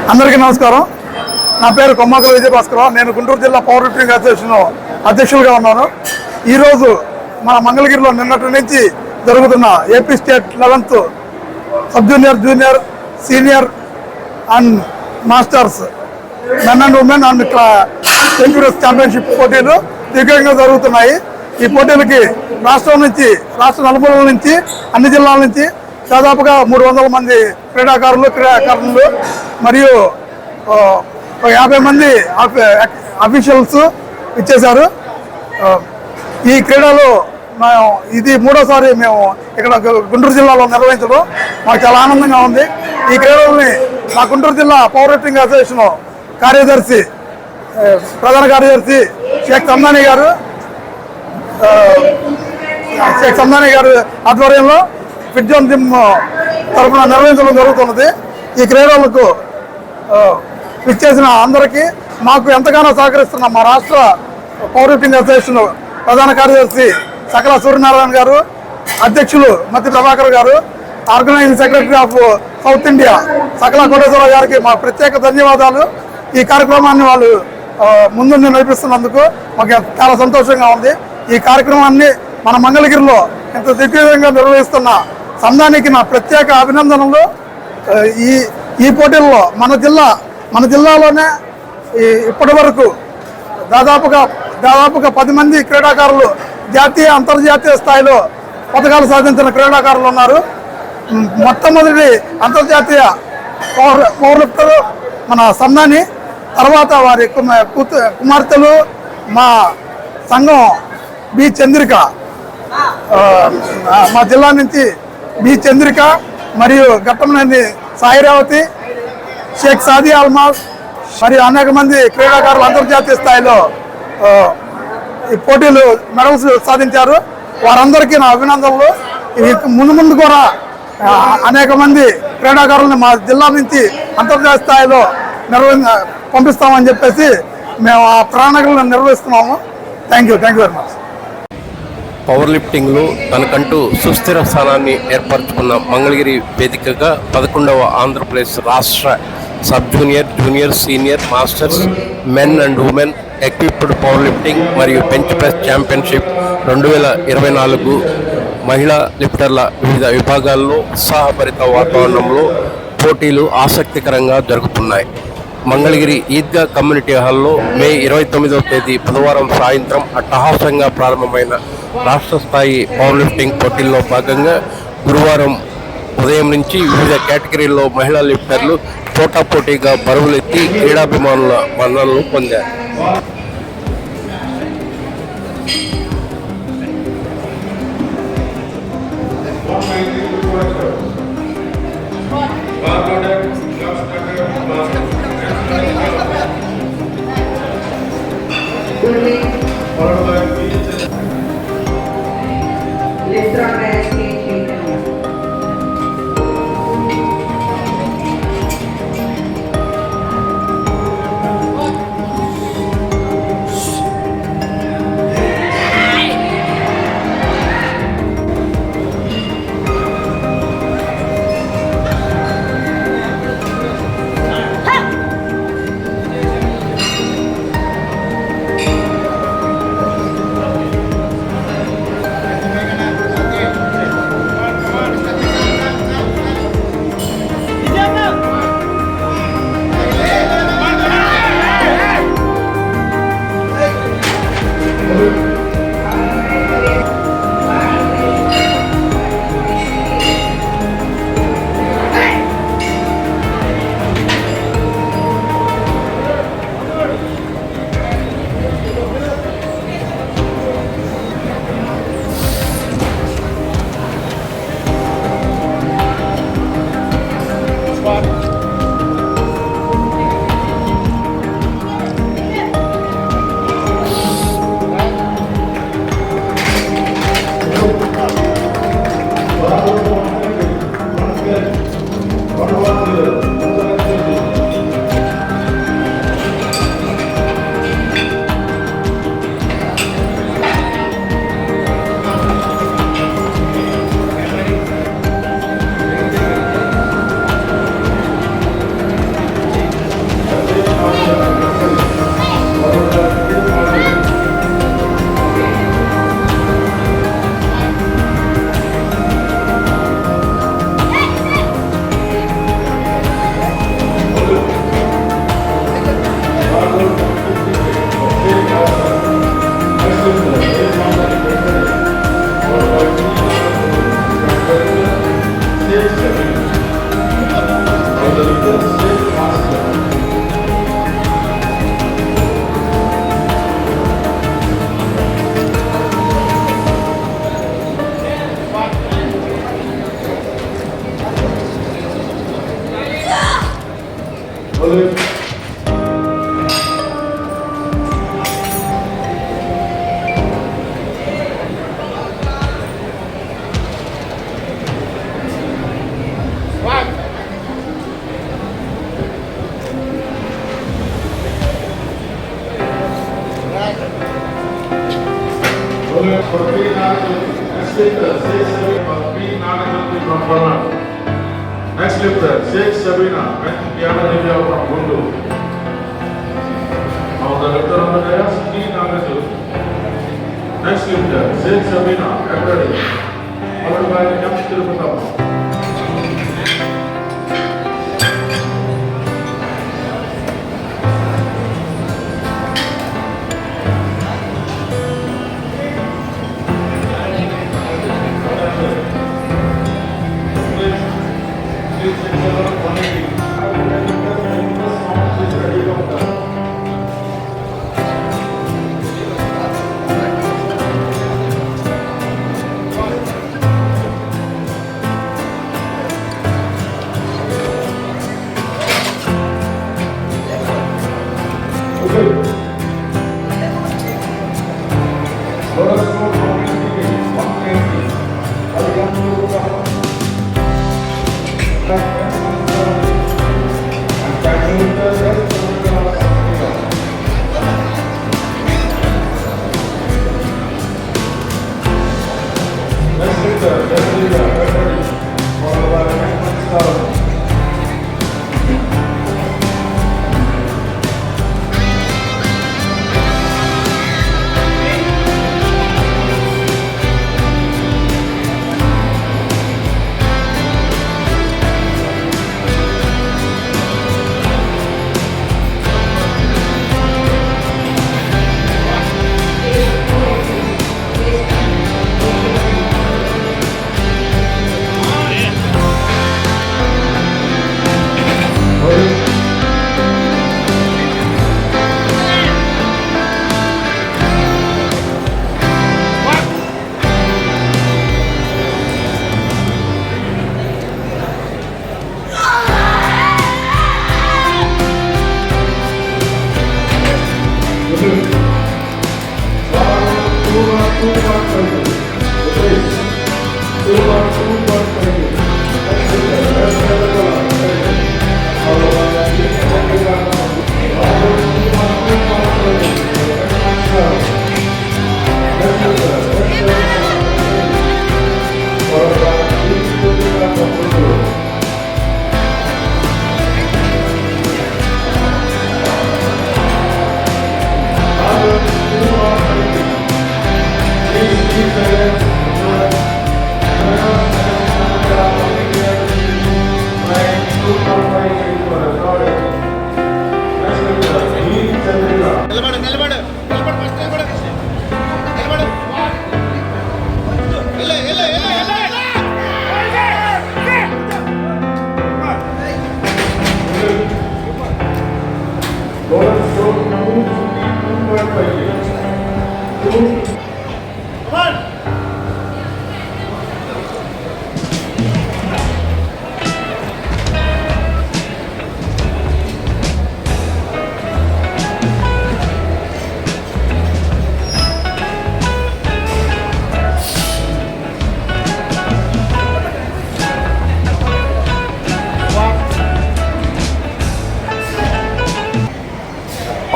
అందరికీ నమస్కారం. నా పేరు కొమ్మాకుల విజయభాస్కరరావు. నేను గుంటూరు జిల్లా పవర్ లిఫ్టింగ్ అసోసియేషన్ అధ్యక్షులుగా ఉన్నాను. ఈరోజు మన మంగళగిరిలో నిన్నటి నుంచి జరుగుతున్న AP state 11th sub junior, junior, senior and masters men and women and centuries championship పోటీలు దిగ్గజంగా జరుగుతున్నాయి. ఈ పోటీలకి రాష్ట్ర నలుమూలల నుంచి, అన్ని జిల్లాల నుంచి దాదాపుగా 300 మంది క్రీడాకారులు మరియు 50 మంది అఫీషియల్స్ ఇచ్చేశారు. ఈ క్రీడలు ఇది 3వసారి మేము ఇక్కడ గుంటూరు జిల్లాలో నిర్వహించడం మాకు చాలా ఆనందంగా ఉంది. ఈ క్రీడల్ని మా గుంటూరు జిల్లా పవర్ లిఫ్టింగ్ అసోసియేషన్ ప్రధాన కార్యదర్శి షేక్ సందాని గారు ఆధ్వర్యంలో ఫిట్ జోన్ జిమ్ తరఫున నిర్వహించడం జరుగుతున్నది. ఈ క్రీడలకు ఇచ్చేసిన అందరికీ, మాకు ఎంతగానో సహకరిస్తున్న మా రాష్ట్ర పవర్ లిఫ్టింగ్ అసోసియేషన్ ప్రధాన కార్యదర్శి సకల సూర్యనారాయణ గారు, అధ్యక్షులు మత్తి ప్రభాకర్ గారు, organizing secretary of South India Sakala Koteswararao గారికి మా ప్రత్యేక ధన్యవాదాలు. ఈ కార్యక్రమాన్ని వాళ్ళు ముందుండి నడిపిస్తున్నందుకు మాకు చాలా సంతోషంగా ఉంది. ఈ కార్యక్రమాన్ని మన మంగళగిరిలో ఇంత దిగ్విజయంగా నిర్వహిస్తున్న సందానికి నా ప్రత్యేక అభినందనలు. ఈ పోటీల్లో మన జిల్లాలోనే ఇప్పటి వరకు దాదాపుగా 10 మంది క్రీడాకారులు జాతీయ, అంతర్జాతీయ స్థాయిలో పథకాలు సాధించిన క్రీడాకారులు ఉన్నారు. మొట్టమొదటి అంతర్జాతీయ పవర్ లిఫ్టర్ మన సందాని, తర్వాత వారి కుమార్తెలు మా సంఘం బి చంద్రిక, మా జిల్లా నుంచి బి చంద్రిక మరియు ఘట్టమనేని సాయిరావతి, షేక్ సాదియా అల్మాస్ మరియు అనేక మంది క్రీడాకారులు అంతర్జాతీయ స్థాయిలో ఈ పోటీలు మెడల్స్ సాధించారు. వారందరికీ నా అభినందనలు. ముందు కూడా అనేక మంది క్రీడాకారులను మా జిల్లా నుంచి అంతర్జాతీయ స్థాయిలో పంపిస్తామని చెప్పేసి మేము ఆ ప్రణాళికలను నిర్వహిస్తున్నాము. Thank you very much. Power లిఫ్టింగ్లో తనకంటూ సుస్థిర స్థానాన్ని ఏర్పరచుకున్న మంగళగిరి వేదికగా 11వ ఆంధ్రప్రదేశ్ రాష్ట్ర sub junior, junior, senior, masters men and women equipped power lifting మరియు బెంచ్ ప్రెస్ ఛాంపియన్షిప్ 2024 మహిళా లిఫ్టర్ల వివిధ విభాగాల్లో ఉత్సాహభరిత వాతావరణంలో పోటీలు ఆసక్తికరంగా జరుగుతున్నాయి. మంగళగిరి ఈద్గా కమ్యూనిటీ హాల్లో మే 29వ తేదీ బుధవారం సాయంత్రం అట్టహాసంగా ప్రారంభమైన రాష్ట్ర స్థాయి పవర్ లిఫ్టింగ్ పోటీల్లో భాగంగా గురువారం ఉదయం నుంచి వివిధ కేటగిరీల్లో మహిళా లిఫ్టర్లు పోటాపోటీగా బరువులెత్తి క్రీడాభిమానుల మన్ననలు పొందారు. Next lifter, Sheikh Sabina, Kiana Divya from Gundu. Now the lifter on the dais, T. Nagaju. Next lifter, Sheikh Sabina, Everett. Followed by M. Tirupatama.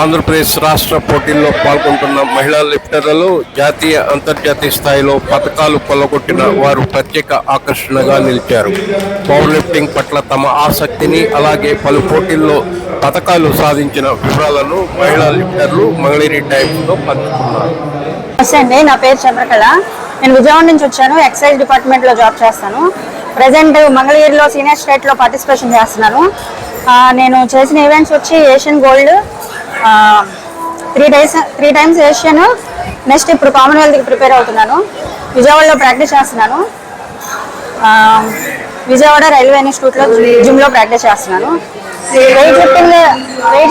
Andhra Pradesh రాష్ట్ర పోటీల్లో పాల్గొంటున్న మహిళా లిఫ్టర్లలో జాతీయ అంతర్జాతీయ స్థాయిలో పథకాలు కొల్లగొట్టిన వారు ప్రత్యేక ఆకర్షణగా నిలిచారు. పవర్ లిఫ్టింగ్ పట్ల తమ ఆసక్తిని అలాగే పలు పోటీల్లో పథకాలు సాధించిన వివరాలను మహిళా లిఫ్టర్లు మంగళగిరి టైమ్స్తో పంచుకున్నారు. అండి, నా పేరు చంద్రకళ. నేను విజయవాడ నుంచి వచ్చాను. ఎక్సైజ్ డిపార్ట్మెంట్ లో జాబ్ చేస్తాను. ప్రెసెంట్ మంగళగిరిలో సీనియర్ స్టేట్ లో పార్టిసిపేషన్ చేస్తున్నాను. నేను చేసిన ఈవెంట్స్ వచ్చి Asian gold, 3 times Asian, next ఇప్పుడు కామన్వెల్త్కి ప్రిపేర్ అవుతున్నాను. విజయవాడలో ప్రాక్టీస్ చేస్తున్నాను. విజయవాడ రైల్వే ఇన్స్టిట్యూట్లో జిమ్లో ప్రాక్టీస్ చేస్తున్నాను. వెయిట్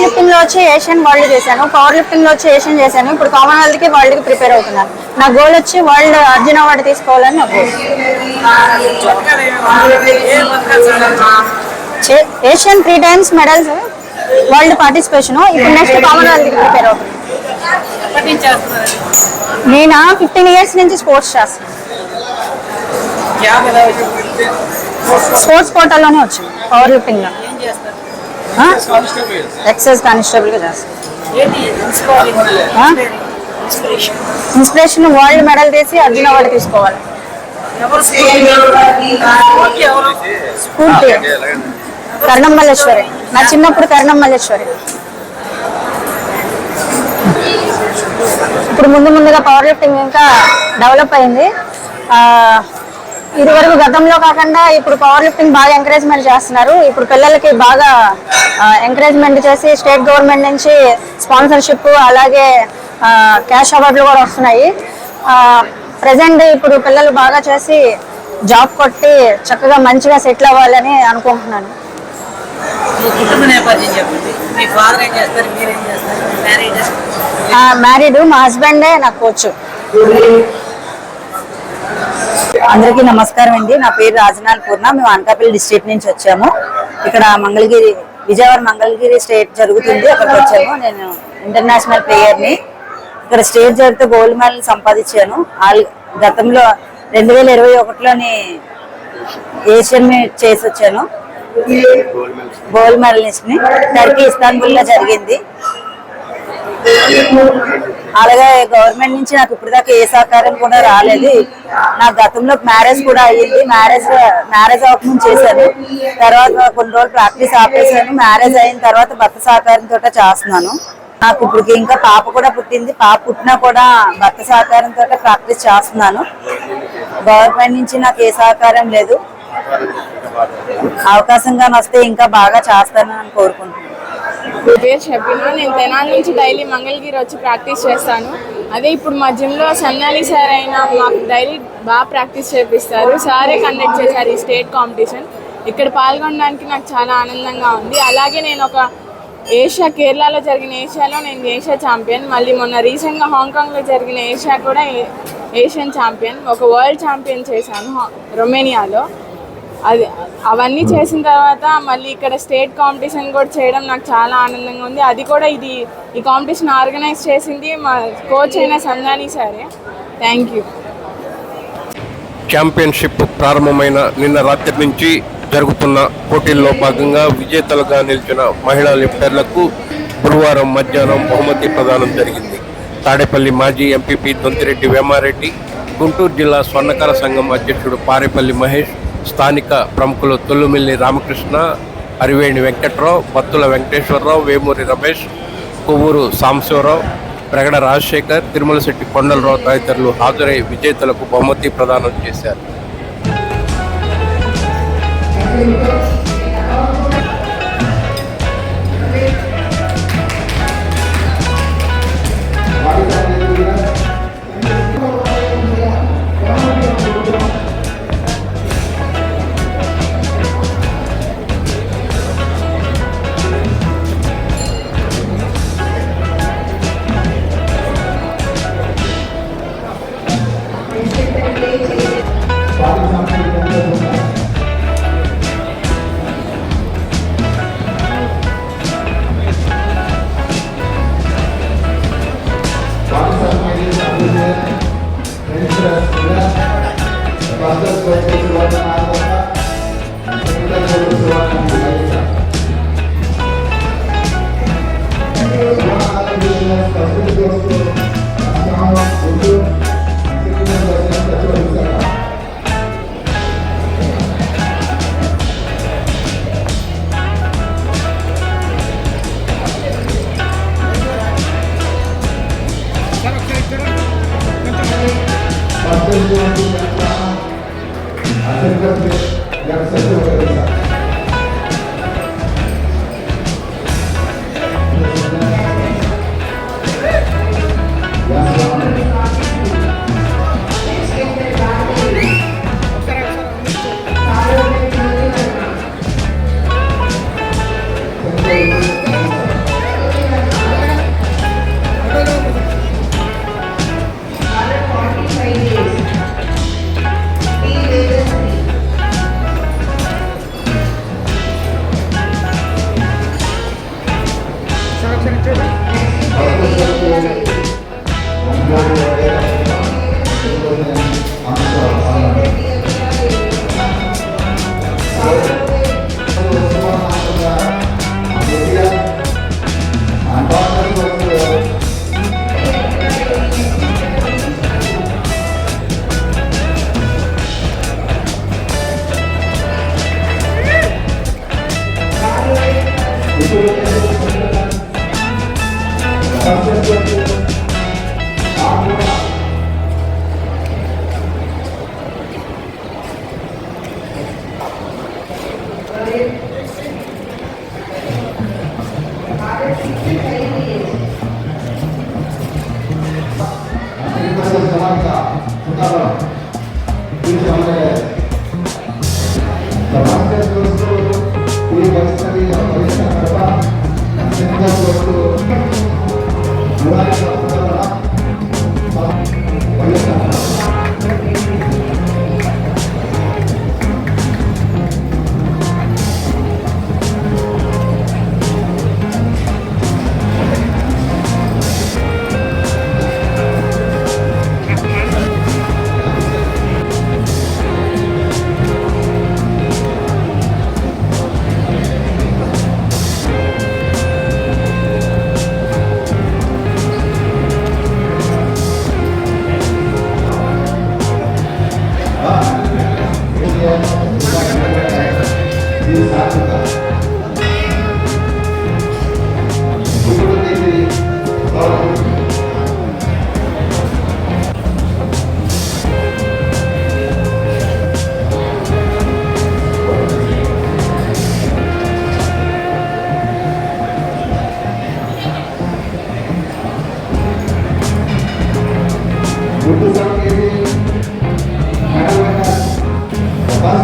లిఫ్టింగ్ లో వచ్చి ఏషియన్ వరల్డ్ చేశాను. పవర్ లిఫ్టింగ్ లో వచ్చి ఏషియన్ చేశాను. ఇప్పుడు కామన్వెల్త్ కి వరల్డ్ కి ప్రిపేర్ అవుతున్నాను. నా గోల్ వచ్చి వరల్డ్ అర్జున్ అవార్డు తీసుకోవాలని నా goal. Asian 3 times medals, world participation. ఇప్పుడు నెక్స్ట్ కామన్వెల్త్ ప్రిపేర్ అవుతుంది. నేను 15 years నుంచి స్పోర్ట్స్ చేస్తాను. స్పోర్ట్స్ కోటాలోనే వచ్చింది పవర్ లిఫ్టింగ్ లో. ఎక్సైజ్ కానిస్టేబుల్ గా చేస్తాను. ఇన్స్పిరేషన్ వరల్డ్ మెడల్ తీసి అర్జున అవార్డు తీసుకోవాలి. స్ఫూర్తి కర్ణం మల్లేశ్వరి. నా చిన్నప్పుడు కర్ణం మల్లేశ్వరి. ఇప్పుడు ముందుగా పవర్ లిఫ్టింగ్ ఇంకా డెవలప్ అయింది. ఇది వరకు గతంలో కాకుండా ఇప్పుడు పవర్ లిఫ్టింగ్ బాగా ఎంకరేజ్మెంట్ చేస్తున్నారు. ఇప్పుడు పిల్లలకి బాగా ఎంకరేజ్మెంట్ చేసి స్టేట్ గవర్నమెంట్ నుంచి స్పాన్సర్షిప్ అలాగే క్యాష్ అవార్డులు కూడా వస్తున్నాయి. ప్రజెంట్ ఇప్పుడు పిల్లలు బాగా చేసి జాబ్ కొట్టి చక్కగా మంచిగా సెటిల్ అవ్వాలని అనుకుంటున్నాను. మ్యారీడ్. మా హస్బెండే నాకు కోచ్. అందరికీ నమస్కారం అండి. నా పేరు రాజనాల్ పూర్ణ. మేము అనకాపల్లి డిస్ట్రిక్ట్ నుంచి వచ్చాము. ఇక్కడ విజయవాడ మంగళగిరి స్టేట్ జరుగుతుంది, అక్కడికి వచ్చాము. నేను ఇంటర్నేషనల్ ప్లేయర్ని. ఇక్కడ స్టేట్ జరిగితే గోల్డ్ మెడల్ సంపాదించాను. గతంలో 2021లోని ఏషియన్ చేసి వచ్చాను. గోల్డ్ మెడలిస్ట్ ని. టర్కీ ఇస్తాన్బుల్ లో జరిగింది. అలాగే గవర్నమెంట్ నుంచి నాకు ఇప్పుడు దాకా ఏ సహకారం కూడా రాలేదు. నాకు గతంలో మ్యారేజ్ కూడా అయ్యింది. మ్యారేజ్ అవ్వకముందు చేశాను. తర్వాత కొన్ని రోజులు ప్రాక్టీస్ ఆపేసాను. మ్యారేజ్ అయిన తర్వాత భర్త సహకారంతో చేస్తున్నాను. నాకు ఇప్పుడు ఇంకా పాప కూడా పుట్టింది. పాప పుట్టినా కూడా భర్త సహకారంతో ప్రాక్టీస్ చేస్తున్నాను. గవర్నమెంట్ నుంచి నాకు ఏ సహకారం లేదు. అవకాశంగా వస్తే ఇంకా బాగా చేస్తానని కోరుకుంటున్నాను. నా పేరు షబీనా. నేను తెనాలి నుంచి డైలీ మంగళగిరి వచ్చి ప్రాక్టీస్ చేస్తాను. అదే ఇప్పుడు మా జిమ్లో సన్నాలి సార్ అయినా మాకు డైలీ బాగా ప్రాక్టీస్ చేపిస్తారు. సారే కండక్ట్ చేశారు ఈ స్టేట్ కాంపిటీషన్. ఇక్కడ పాల్గొనడానికి నాకు చాలా ఆనందంగా ఉంది. అలాగే నేను ఒక కేరళలో జరిగిన ఏషియాలో నేను ఏషియా ఛాంపియన్. మళ్ళీ మొన్న రీసెంట్గా హాంకాంగ్లో జరిగిన ఏషియా కూడా ఏషియన్ ఛాంపియన్. ఒక వరల్డ్ ఛాంపియన్ చేశాను రొమేనియాలో. అవన్నీ చేసిన తర్వాత మళ్ళీ ఇక్కడ స్టేట్ కాంపిటీషన్ కూడా చేయడం నాకు చాలా ఆనందంగా ఉంది. అది కూడా ఈ కాంపిటీషన్ ఆర్గనైజ్ చేసింది మా కోచ్ అయిన సందాని సారే. Thank you. ఛాంపియన్షిప్ ప్రారంభమైన నిన్న రాత్రి నుంచి జరుగుతున్న పోటీల్లో భాగంగా విజేతలుగా నిలిచిన మహిళా లిఫ్టర్లకు గురువారం మధ్యాహ్నం బహుమతి ప్రదానం జరిగింది. తాడేపల్లి మాజీ ఎంపీపీ దొంతిరెడ్డి వేమారెడ్డి, గుంటూరు జిల్లా స్వర్ణకార సంఘం అధ్యక్షుడు పారేపల్లి మహేష్, స్థానిక ప్రముఖులు తొల్లుమిల్లి రామకృష్ణ, అరివేణి వెంకట్రావు, బత్తుల వెంకటేశ్వరరావు, వేమూరి రమేష్, కొవ్వూరు సాంబశివరావు, ప్రగడ రాజశేఖర్, తిరుమలశెట్టి కొండలరావు తదితరులు హాజరై విజేతలకు బహుమతి ప్రదానం చేశారు. First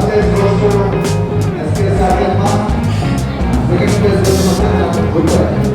place goes to SK Satyamma. Second place goes to Good.